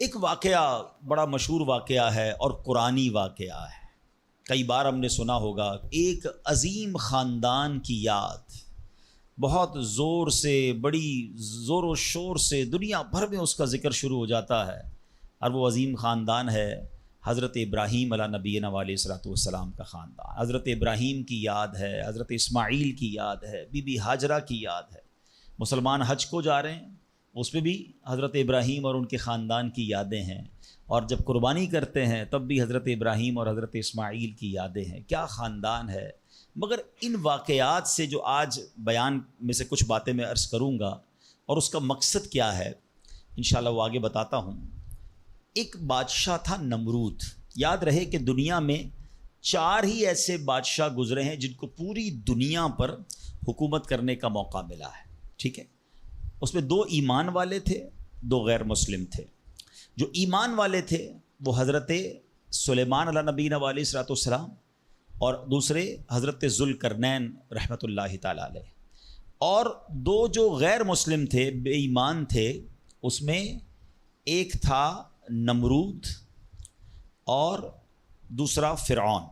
ایک واقعہ بڑا مشہور واقعہ ہے اور قرآنی واقعہ ہے، کئی بار ہم نے سنا ہوگا۔ ایک عظیم خاندان کی یاد بہت زور سے، بڑی زور و شور سے دنیا بھر میں اس کا ذکر شروع ہو جاتا ہے، اور وہ عظیم خاندان ہے حضرت ابراہیم علیہ نبینا علیہ الصلوۃ والسلام کا خاندان۔ حضرت ابراہیم کی یاد ہے، حضرت اسماعیل کی یاد ہے، بی بی ہاجرہ کی یاد ہے۔ مسلمان حج کو جا رہے ہیں، اس پہ بھی حضرت ابراہیم اور ان کے خاندان کی یادیں ہیں، اور جب قربانی کرتے ہیں تب بھی حضرت ابراہیم اور حضرت اسماعیل کی یادیں ہیں۔ کیا خاندان ہے! مگر ان واقعات سے جو آج بیان میں سے کچھ باتیں میں عرض کروں گا، اور اس کا مقصد کیا ہے انشاءاللہ وہ آگے بتاتا ہوں۔ ایک بادشاہ تھا نمرود۔ یاد رہے کہ دنیا میں 4 ہی ایسے بادشاہ گزرے ہیں جن کو پوری دنیا پر حکومت کرنے کا موقع ملا ہے، ٹھیک ہے؟ اس میں 2 ایمان والے تھے، 2 غیر مسلم تھے۔ جو ایمان والے تھے وہ حضرت سلیمان علیہ نبینا علیہ الصلوۃ والسلام، اور دوسرے حضرت ذوالقرنین رحمۃ اللہ تعالی علیہ۔ اور 2 جو غیر مسلم تھے، بے ایمان تھے، اس میں ایک تھا نمرود اور دوسرا فرعون۔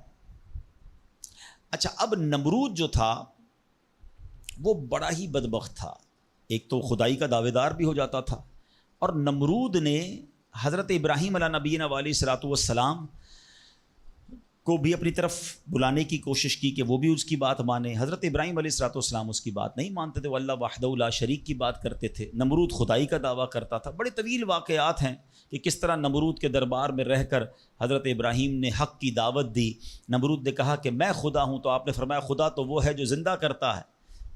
اچھا، اب نمرود جو تھا وہ بڑا ہی بدبخت تھا۔ ایک تو خدائی کا دعوے دار بھی ہو جاتا تھا، اور نمرود نے حضرت ابراہیم علیہ نبینا علیہ الصلوۃ والسلام کو بھی اپنی طرف بلانے کی کوشش کی کہ وہ بھی اس کی بات مانے۔ حضرت ابراہیم علیہ الصلوۃ والسلام اس کی بات نہیں مانتے تھے، وہ اللہ وحدہ لا شریک کی بات کرتے تھے۔ نمرود خدائی کا دعویٰ کرتا تھا۔ بڑے طویل واقعات ہیں کہ کس طرح نمرود کے دربار میں رہ کر حضرت ابراہیم نے حق کی دعوت دی۔ نمرود نے کہا کہ میں خدا ہوں، تو آپ نے فرمایا خدا تو وہ ہے جو زندہ کرتا ہے۔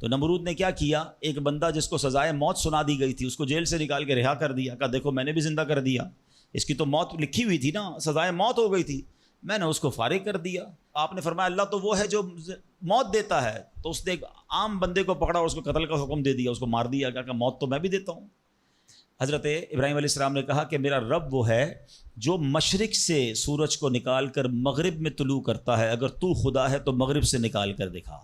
تو نمرود نے کیا کیا، ایک بندہ جس کو سزائے موت سنا دی گئی تھی اس کو جیل سے نکال کے رہا کر دیا، کہا دیکھو میں نے بھی زندہ کر دیا، اس کی تو موت لکھی ہوئی تھی نا، سزائے موت ہو گئی تھی، میں نے اس کو فارغ کر دیا۔ آپ نے فرمایا اللہ تو وہ ہے جو موت دیتا ہے، تو اس نے ایک عام بندے کو پکڑا اور اس کو قتل کا حکم دے دیا، اس کو مار دیا، کہا کہ موت تو میں بھی دیتا ہوں۔ حضرت ابراہیم علیہ السلام نے کہا کہ میرا رب وہ ہے جو مشرق سے سورج کو نکال کر مغرب میں طلوع کرتا ہے، اگر تو خدا ہے تو مغرب سے نکال کر دکھا۔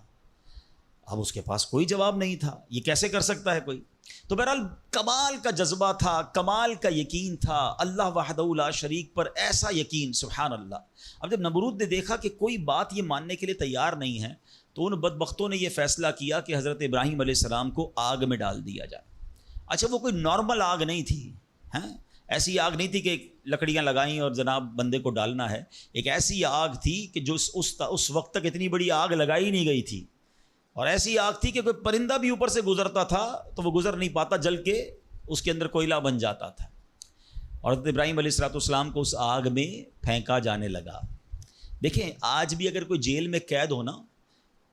اب اس کے پاس کوئی جواب نہیں تھا، یہ کیسے کر سکتا ہے کوئی؟ تو بہرحال کمال کا جذبہ تھا، کمال کا یقین تھا اللہ وحدہ لا شریک پر، ایسا یقین، سبحان اللہ۔ اب جب نمرود نے دیکھا کہ کوئی بات یہ ماننے کے لیے تیار نہیں ہے، تو ان بدبختوں نے یہ فیصلہ کیا کہ حضرت ابراہیم علیہ السلام کو آگ میں ڈال دیا جائے۔ اچھا، وہ کوئی نارمل آگ نہیں تھی، ایسی آگ نہیں تھی کہ لکڑیاں لگائیں اور جناب بندے کو ڈالنا ہے۔ ایک ایسی آگ تھی کہ جو اس وقت تک اتنی بڑی آگ لگائی نہیں گئی تھی، اور ایسی آگ تھی کہ کوئی پرندہ بھی اوپر سے گزرتا تھا تو وہ گزر نہیں پاتا، جل کے اس کے اندر کوئلہ بن جاتا تھا۔ اور حضرت ابراہیم علیہ الصلوۃ والسلام کو اس آگ میں پھینکا جانے لگا۔ دیکھیں، آج بھی اگر کوئی جیل میں قید ہو نا،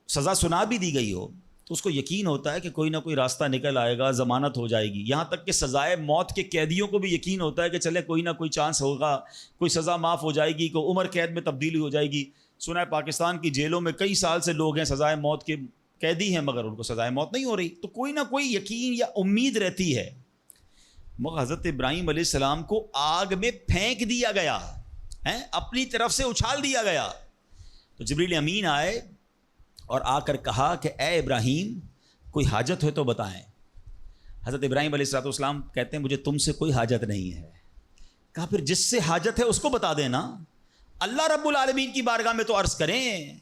سزا سنا بھی دی گئی ہو، تو اس کو یقین ہوتا ہے کہ کوئی نہ کوئی راستہ نکل آئے گا، ضمانت ہو جائے گی۔ یہاں تک کہ سزائے موت کے قیدیوں کو بھی یقین ہوتا ہے کہ چلے کوئی نہ کوئی چانس ہوگا، کوئی سزا معاف ہو جائے گی، کوئی عمر قید میں تبدیلی ہو جائے گی۔ سنا ہے پاکستان کی جیلوں میں کئی سال سے لوگ ہیں سزائے موت کے قیدی ہیں، مگر ان کو سزائے موت نہیں ہو رہی، تو کوئی نہ کوئی یقین یا امید رہتی ہے۔ مگر حضرت ابراہیم علیہ السلام کو آگ میں پھینک دیا گیا، اپنی طرف سے اچھال دیا گیا۔ تو جبریل امین آئے اور آ کر کہا کہ اے ابراہیم، کوئی حاجت ہے تو بتائیں۔ حضرت ابراہیم علیہ الصلوۃ والسلام کہتے ہیں مجھے تم سے کوئی حاجت نہیں ہے۔ کہا پھر جس سے حاجت ہے اس کو بتا دینا، اللہ رب العالمین کی بارگاہ میں تو عرض کریں۔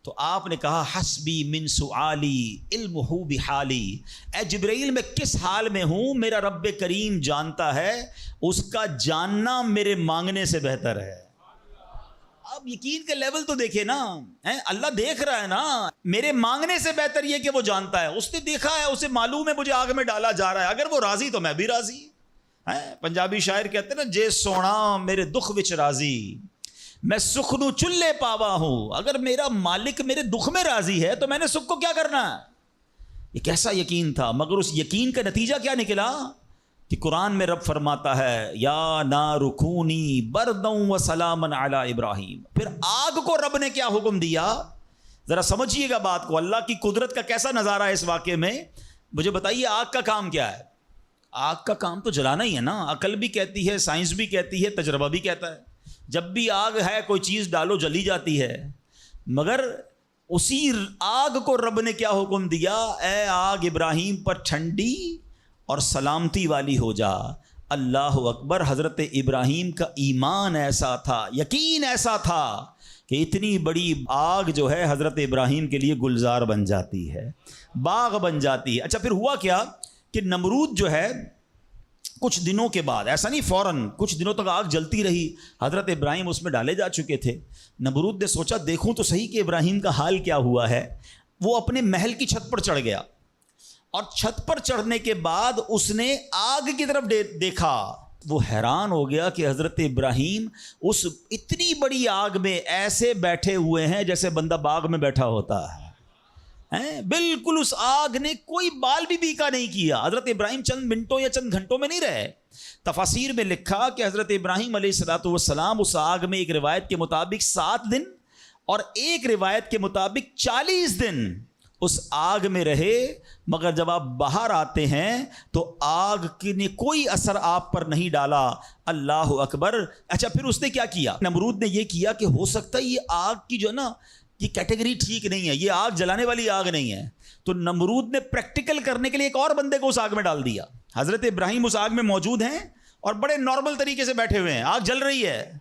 تو آپ نے کہا حسبی من سؤالی علمہ بحالی، اے جبرائیل میں کس حال میں ہوں میرا رب کریم جانتا ہے، اس کا جاننا میرے مانگنے سے بہتر ہے۔ اب یقین کا لیول تو دیکھے نا، اللہ دیکھ رہا ہے نا، میرے مانگنے سے بہتر یہ کہ وہ جانتا ہے، اس نے دیکھا ہے، اسے معلوم ہے مجھے آگ میں ڈالا جا رہا ہے، اگر وہ راضی تو میں بھی راضی۔ پنجابی شاعر کہتے ہیں نا، جے سونا میرے دکھ وچ راضی، میں سکھ نو چلے پاوا ہوں، اگر میرا مالک میرے دکھ میں راضی ہے تو میں نے سکھ کو کیا کرنا ہے۔ یہ کیسا یقین تھا، مگر اس یقین کا نتیجہ کیا نکلا کہ قرآن میں رب فرماتا ہے یا نار کونی برداً وسلاما علی ابراہیم۔ پھر آگ کو رب نے کیا حکم دیا، ذرا سمجھیے گا بات کو، اللہ کی قدرت کا کیسا نظارہ ہے اس واقعے میں۔ مجھے بتائیے آگ کا کام کیا ہے؟ آگ کا کام تو جلانا ہی ہے نا، عقل بھی کہتی ہے، سائنس بھی کہتی ہے، تجربہ بھی کہتا ہے، جب بھی آگ ہے کوئی چیز ڈالو جلی جاتی ہے۔ مگر اسی آگ کو رب نے کیا حکم دیا، اے آگ ابراہیم پر ٹھنڈی اور سلامتی والی ہو جا، اللہ اکبر. حضرت ابراہیم کا ایمان ایسا تھا, یقین ایسا تھا کہ اتنی بڑی آگ جو ہے حضرت ابراہیم کے لیے گلزار بن جاتی ہے, باغ بن جاتی ہے. اچھا پھر ہوا کیا کہ نمرود جو ہے کچھ دنوں کے بعد, ایسا نہیں فوراً, کچھ دنوں تک آگ جلتی رہی, حضرت ابراہیم اس میں ڈالے جا چکے تھے. نمرود نے سوچا دیکھوں تو صحیح کہ ابراہیم کا حال کیا ہوا ہے. وہ اپنے محل کی چھت پر چڑھ گیا, اور چھت پر چڑھنے کے بعد اس نے آگ کی طرف دیکھا. وہ حیران ہو گیا کہ حضرت ابراہیم اس اتنی بڑی آگ میں ایسے بیٹھے ہوئے ہیں جیسے بندہ باغ میں بیٹھا ہوتا ہے. بالکل اس آگ نے کوئی بال بھی بیکا نہیں کیا. حضرت ابراہیم چند منٹوں یا چند گھنٹوں میں نہیں رہے. تفاسیر میں لکھا کہ حضرت ابراہیم علیہ الصلوۃ والسلام اس آگ میں ایک روایت کے مطابق 7 دن اور ایک روایت کے مطابق 40 دن اس آگ میں رہے, مگر جب آپ باہر آتے ہیں تو آگ نے کوئی اثر آپ پر نہیں ڈالا. اللہ اکبر. اچھا پھر اس نے کیا کیا؟ نمرود نے یہ کیا کہ ہو سکتا ہے یہ آگ کی جو ہے نا یہ کیٹیگری ٹھیک نہیں ہے, یہ آگ جلانے والی آگ نہیں ہے. تو نمرود نے پریکٹیکل کرنے کے لیے ایک اور بندے کو اس آگ میں ڈال دیا. حضرت ابراہیم اس آگ میں موجود ہیں اور بڑے نارمل طریقے سے بیٹھے ہوئے ہیں, آگ جل رہی ہے.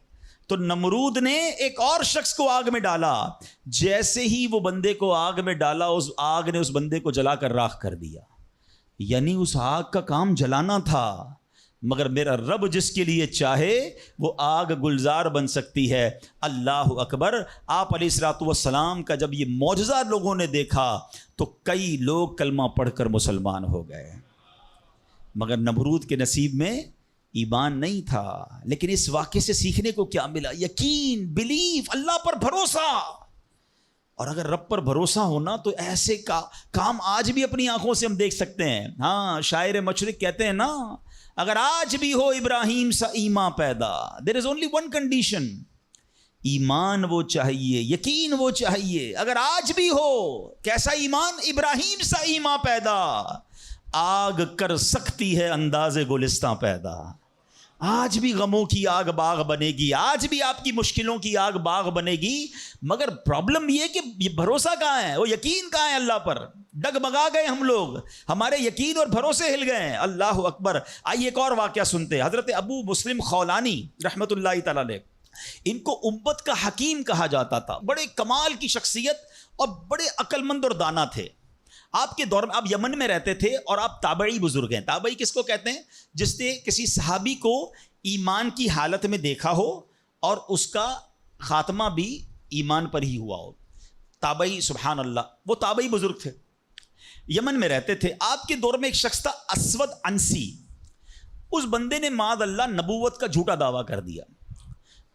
تو نمرود نے ایک اور شخص کو آگ میں ڈالا. جیسے ہی وہ بندے کو آگ میں ڈالا, اس آگ نے اس بندے کو جلا کر راکھ کر دیا. یعنی اس آگ کا کام جلانا تھا, مگر میرا رب جس کے لیے چاہے وہ آگ گلزار بن سکتی ہے. اللہ اکبر. آپ علیہ الصلوۃ والسلام کا جب یہ معجزہ لوگوں نے دیکھا تو کئی لوگ کلمہ پڑھ کر مسلمان ہو گئے, مگر نمرود کے نصیب میں ایمان نہیں تھا. لیکن اس واقعے سے سیکھنے کو کیا ملا؟ یقین, بلیف, اللہ پر بھروسہ. اور اگر رب پر بھروسہ ہونا تو ایسے کام آج بھی اپنی آنکھوں سے ہم دیکھ سکتے ہیں. ہاں شاعر مشرق کہتے ہیں نا, اگر آج بھی ہو ابراہیم سا ایمان پیدا, دیر از اونلی ون کنڈیشن, ایمان وہ چاہیے, یقین وہ چاہیے. اگر آج بھی ہو کیسا ایمان؟ ابراہیم سا ایمان پیدا, آگ کر سکتی ہے انداز گلستان پیدا. آج بھی غموں کی آگ باغ بنے گی, آج بھی آپ کی مشکلوں کی آگ باغ بنے گی, مگر پرابلم یہ کہ یہ بھروسہ کہاں ہے, وہ یقین کہاں ہے اللہ پر؟ ڈگمگا گئے ہم لوگ, ہمارے یقین اور بھروسے ہل گئے ہیں. اللہ اکبر. آئیے ایک اور واقعہ سنتے. حضرت ابو مسلم خولانی رحمۃ اللہ تعالی علیہ, ان کو امت کا حکیم کہا جاتا تھا. بڑے کمال کی شخصیت اور بڑے عقل مند اور دانا تھے. آپ کے دور میں, آپ یمن میں رہتے تھے اور آپ تابعی بزرگ ہیں. تابعی کس کو کہتے ہیں؟ جس نے کسی صحابی کو ایمان کی حالت میں دیکھا ہو اور اس کا خاتمہ بھی ایمان پر ہی ہوا ہو. تابعی, سبحان اللہ, وہ تابعی بزرگ تھے, یمن میں رہتے تھے. آپ کے دور میں ایک شخص تھا اسود انسی. اس بندے نے معاذ اللہ نبوت کا جھوٹا دعویٰ کر دیا,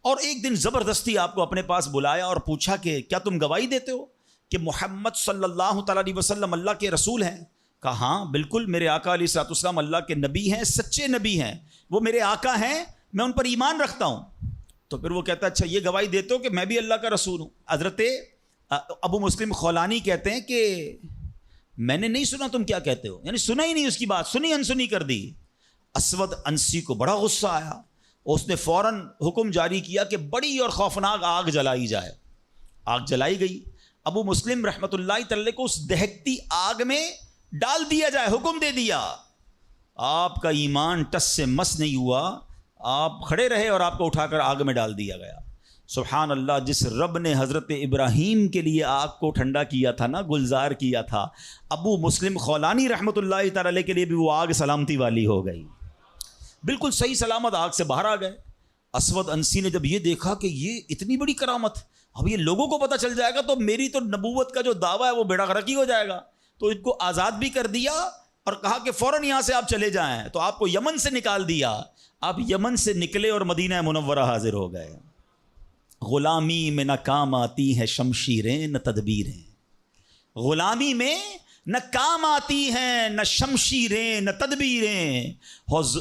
اور ایک دن زبردستی آپ کو اپنے پاس بلایا اور پوچھا کہ کیا تم گواہی دیتے ہو کہ محمد صلی اللہ تعالیٰ علیہ وسلم اللہ کے رسول ہیں؟ کہا ہاں بالکل, میرے آقا علیہ الصلوۃ والسلام اللہ کے نبی ہیں, سچے نبی ہیں, وہ میرے آقا ہیں, میں ان پر ایمان رکھتا ہوں. تو پھر وہ کہتا ہے اچھا یہ گواہی دیتے ہو کہ میں بھی اللہ کا رسول ہوں؟ حضرت ابو مسلم خولانی کہتے ہیں کہ میں نے نہیں سنا تم کیا کہتے ہو, یعنی سنا ہی نہیں اس کی بات, سنی انسنی کر دی. اسود انسی کو بڑا غصہ آیا, اس نے فوراً حکم جاری کیا کہ بڑی اور خوفناک آگ جلائی جائے. آگ جلائی گئی. ابو مسلم رحمۃ اللہ تعالی کو اس دہکتی آگ میں ڈال دیا جائے, حکم دے دیا. آپ کا ایمان ٹس سے مس نہیں ہوا, آپ کھڑے رہے اور آپ کو اٹھا کر آگ میں ڈال دیا گیا. سبحان اللہ. جس رب نے حضرت ابراہیم کے لیے آگ کو ٹھنڈا کیا تھا نا, گلزار کیا تھا, ابو مسلم خولانی رحمۃ اللہ تعالی کے لیے بھی وہ آگ سلامتی والی ہو گئی. بالکل صحیح سلامت آگ سے باہر آ گئے. اسود انسی نے جب یہ دیکھا کہ یہ اتنی بڑی کرامت, اب یہ لوگوں کو پتہ چل جائے گا تو میری تو نبوت کا جو دعویٰ ہے وہ بیڑا غرقی ہو جائے گا. تو ان کو آزاد بھی کر دیا اور کہا کہ فوراً یہاں سے آپ چلے جائیں. تو آپ کو یمن سے نکال دیا. آپ یمن سے نکلے اور مدینہ منورہ حاضر ہو گئے. غلامی میں نہ کام آتی ہیں شمشیریں نہ تدبیریں, غلامی میں نہ کام آتی ہیں نہ شمشیریں نہ تدبیریں,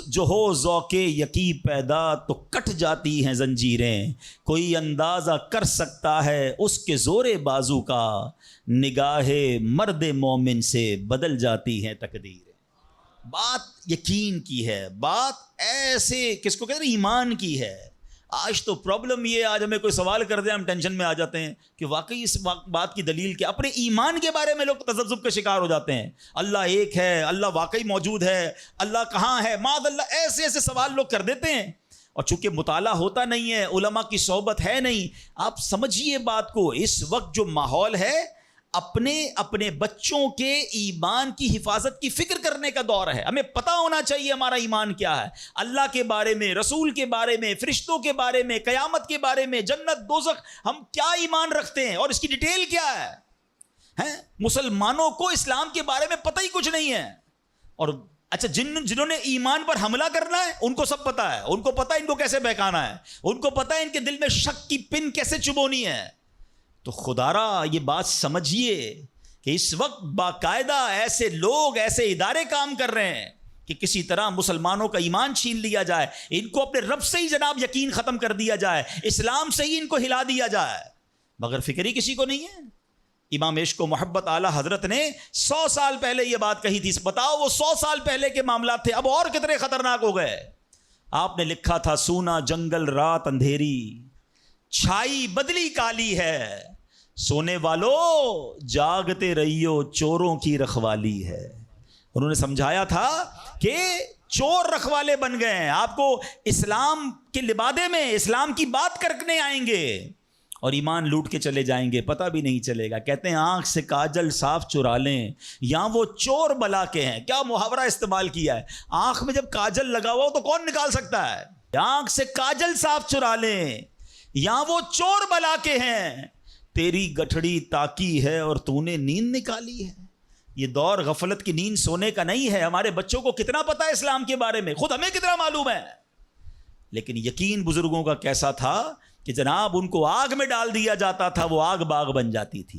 جو ہو ذوق یقین پیدا تو کٹ جاتی ہیں زنجیریں. کوئی اندازہ کر سکتا ہے اس کے زور بازو کا, نگاہ مرد مومن سے بدل جاتی ہیں تقدیریں. بات یقین کی ہے, بات ایسے کس کو کہتے ہیں ایمان کی ہے. آج تو پرابلم یہ ہے، آج ہمیں کوئی سوال کر دیں ہم ٹینشن میں آ جاتے ہیں کہ واقعی اس بات کی دلیل کیا؟ اپنے ایمان کے بارے میں لوگ تذبذب کا شکار ہو جاتے ہیں. اللہ ایک ہے، اللہ واقعی موجود ہے، اللہ کہاں ہے، معاذ اللہ، ایسے ایسے سوال لوگ کر دیتے ہیں. اور چونکہ مطالعہ ہوتا نہیں ہے، علماء کی صحبت ہے نہیں. آپ سمجھیے بات کو، اس وقت جو ماحول ہے اپنے بچوں کے ایمان کی حفاظت کی فکر کرنے کا دور ہے. ہمیں پتہ ہونا چاہیے ہمارا ایمان کیا ہے، اللہ کے بارے میں، رسول کے بارے میں، فرشتوں کے بارے میں، قیامت کے بارے میں، جنت دوزخ، ہم کیا ایمان رکھتے ہیں اور اس کی ڈیٹیل کیا ہے. مسلمانوں کو اسلام کے بارے میں پتہ ہی کچھ نہیں ہے. اور اچھا، جنہوں نے ایمان پر حملہ کرنا ہے ان کو سب پتہ ہے، ان کو پتہ ہے ان کو کیسے بہکانا ہے، ان کو پتہ ہے ان کے دل میں شک کی پن کیسے چبونی ہے. تو خدارا یہ بات سمجھیے کہ اس وقت باقاعدہ ایسے لوگ، ایسے ادارے کام کر رہے ہیں کہ کسی طرح مسلمانوں کا ایمان چھین لیا جائے، ان کو اپنے رب سے ہی جناب یقین ختم کر دیا جائے، اسلام سے ہی ان کو ہلا دیا جائے، مگر فکر ہی کسی کو نہیں ہے. امام عشق و محبت اعلیٰ حضرت نے 100 سال پہلے یہ بات کہی تھی. بتاؤ وہ 100 سال پہلے کے معاملات تھے، اب اور کتنے خطرناک ہو گئے. آپ نے لکھا تھا سونا جنگل رات اندھیری، چھائی بدلی کالی ہے، سونے والو جاگتے رہیو چوروں کی رکھوالی ہے. انہوں نے سمجھایا تھا کہ چور رکھوالے بن گئے ہیں، آپ کو اسلام کے لبادے میں اسلام کی بات کرنے آئیں گے اور ایمان لوٹ کے چلے جائیں گے، پتہ بھی نہیں چلے گا. کہتے ہیں آنکھ سے کاجل صاف چرا لیں یا وہ چور بلا کے ہیں. کیا محاورہ استعمال کیا ہے، آنکھ میں جب کاجل لگا ہوا ہو تو کون نکال سکتا ہے. آنکھ سے کاجل صاف چرا لیں یا وہ چور بلا کے ہیں، تیری گٹھڑی تاکی ہے اور تو نے نیند نکالی ہے. یہ دور غفلت کی نیند سونے کا نہیں ہے. ہمارے بچوں کو کتنا پتا ہے اسلام کے بارے میں، خود ہمیں کتنا معلوم ہے، لیکن یقین بزرگوں کا کیسا تھا کہ جناب ان کو آگ میں ڈال دیا جاتا تھا، وہ آگ باغ بن جاتی تھی.